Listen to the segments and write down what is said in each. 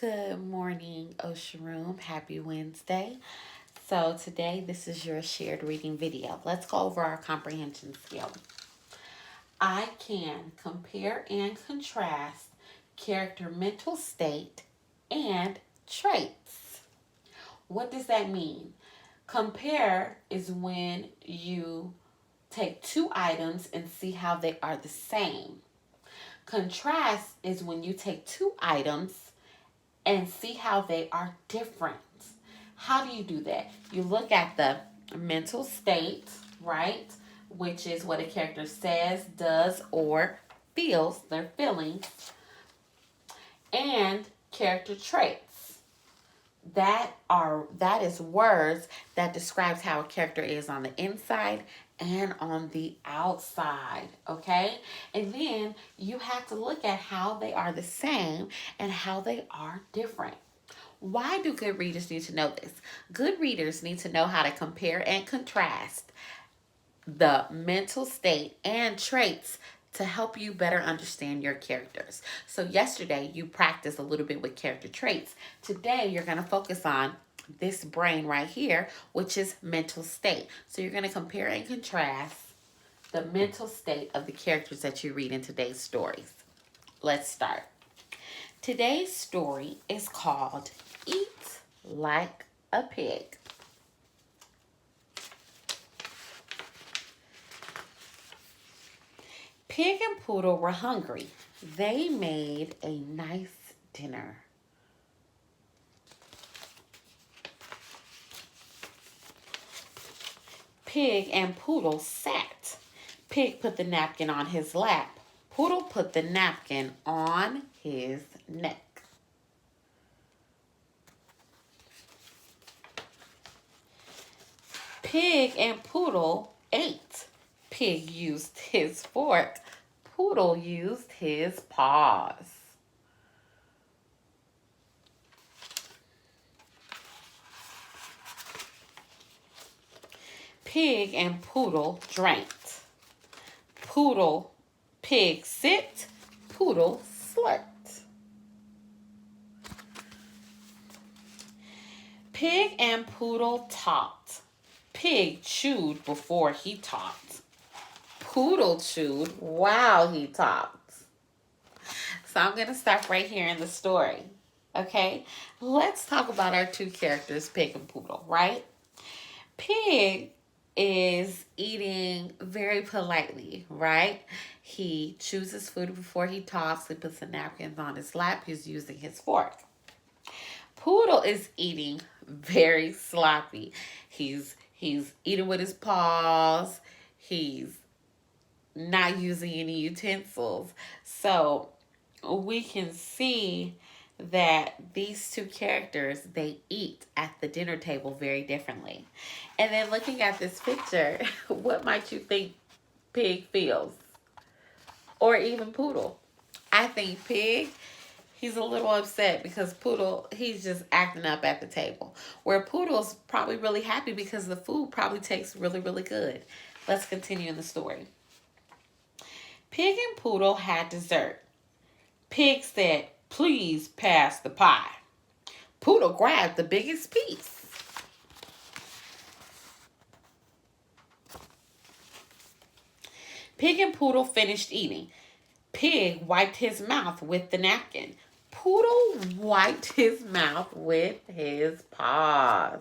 Good morning, Ocean Room. Happy Wednesday. So today this is your shared reading video. Let's go over our comprehension skill. I can compare and contrast character mental state and traits. What does that mean? Compare is when you take two items and see how they are the same. Contrast is when you take two items and see how they are different. How do you do that? You look at the mental state, right? Which is what a character says, does, or feels, their feelings, and character traits. That is words that describes how a character is on the inside and on the outside, okay? And then you have to look at how they are the same and how they are different. Why do good readers need to know this? Good readers need to know how to compare and contrast the mental state and traits to help you better understand your characters. So yesterday you practiced a little bit with character traits. Today you're going to focus on this brain right here, which is mental state. So you're going to compare and contrast the mental state of the characters that you read in today's stories. Let's start. Today's story is called Eat Like a Pig. Pig and Poodle were hungry. They made a nice dinner. Pig and Poodle sat. Pig put the napkin on his lap. Poodle put the napkin on his neck. Pig and Poodle ate. Pig used his fork. Poodle used his paws. Pig and Poodle drank. Pig sipped. Poodle slurped. Pig and Poodle talked. Pig chewed before he talked. Poodle chewed while he talked. So I'm going to stop right here in the story. Okay? Let's talk about our two characters, Pig and Poodle, right? Pig is eating very politely, right? He chews his food before he talks. He puts the napkins on his lap. He's using his fork. Poodle is eating very sloppy. He's eating with his paws. He's not using any utensils. So we can see that these two characters, they eat at the dinner table very differently. And then looking at this picture, what might you think Pig feels? Or even Poodle? I think Pig, he's a little upset because Poodle, he's just acting up at the table. Where Poodle's probably really happy because the food probably tastes really, really good. Let's continue in the story. Pig and Poodle had dessert. Pig said, "Please pass the pie." Poodle grabbed the biggest piece. Pig and Poodle finished eating. Pig wiped his mouth with the napkin. Poodle wiped his mouth with his paws.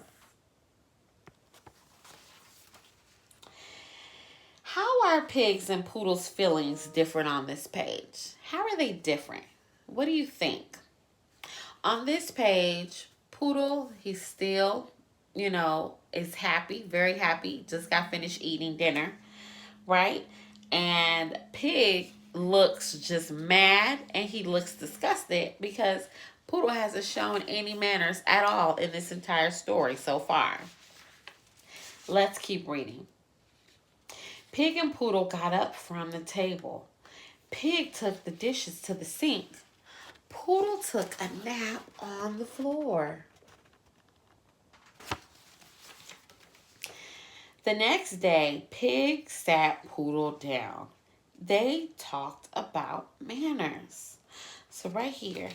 How are Pig's and Poodle's feelings different on this page? How are they different? What do you think? On this page, Poodle, he's still, is happy, very happy. Just got finished eating dinner, right? And Pig looks just mad and he looks disgusted because Poodle hasn't shown any manners at all in this entire story so far. Let's keep reading. Pig and Poodle got up from the table. Pig took the dishes to the sink. Poodle took a nap on the floor. The next day, Pig sat Poodle down. They talked about manners. So right here,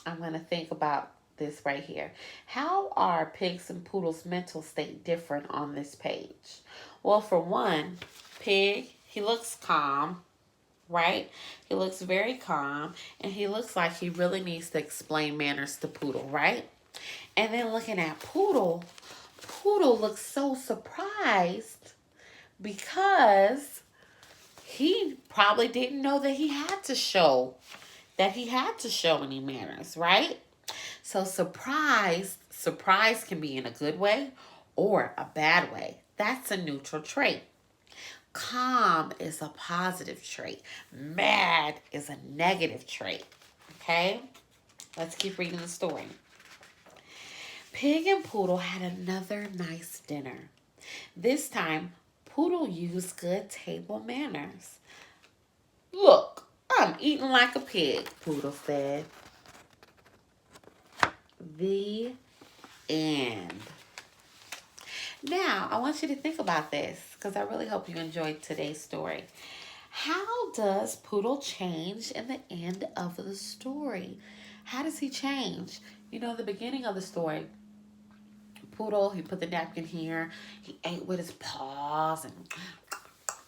I'm going to think about this right here. How are pigs and poodles' mental state different on this page? Well, for one, pig, he looks calm, right? He looks very calm, and he looks like he really needs to explain manners to poodle, right? And then looking at poodle, poodle looks so surprised because he probably didn't know that he had to show any manners, right? So surprise can be in a good way or a bad way. That's a neutral trait. Calm is a positive trait. Mad is a negative trait. Okay? Let's keep reading the story. Pig and Poodle had another nice dinner. This time, Poodle used good table manners. Look, I'm eating like a pig, Poodle said. The end. Now, I want you to think about this because I really hope you enjoyed today's story. How does Poodle change in the end of the story? How does he change? You know, the beginning of the story, Poodle, he put the napkin here. He ate with his paws and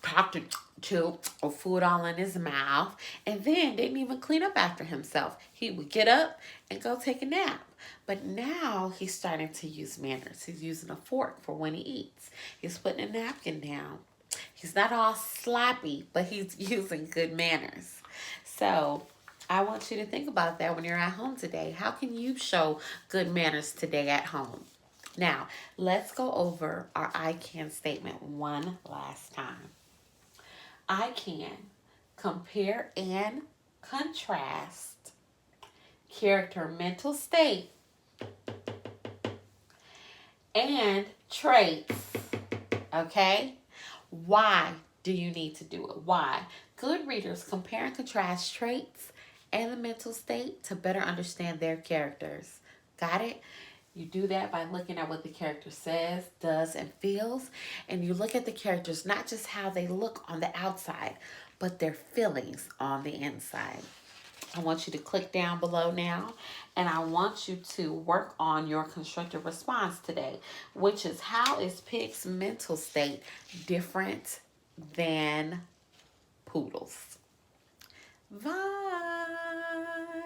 talked to food all in his mouth, and then didn't even clean up after himself. He would get up and go take a nap. But now he's starting to use manners. He's using a fork for when he eats. He's putting a napkin down. He's not all sloppy, but he's using good manners. So I want you to think about that when you're at home today. How can you show good manners today at home? Now, let's go over our I can statement one last time. I can compare and contrast character mental state and traits. Okay? Why do you need to do it? Why? Good readers compare and contrast traits and the mental state to better understand their characters. Got it? You do that by looking at what the character says, does, and feels. And you look at the characters, not just how they look on the outside, but their feelings on the inside. I want you to click down below now, and I want you to work on your constructive response today, which is how is Pig's mental state different than Poodle's? Bye.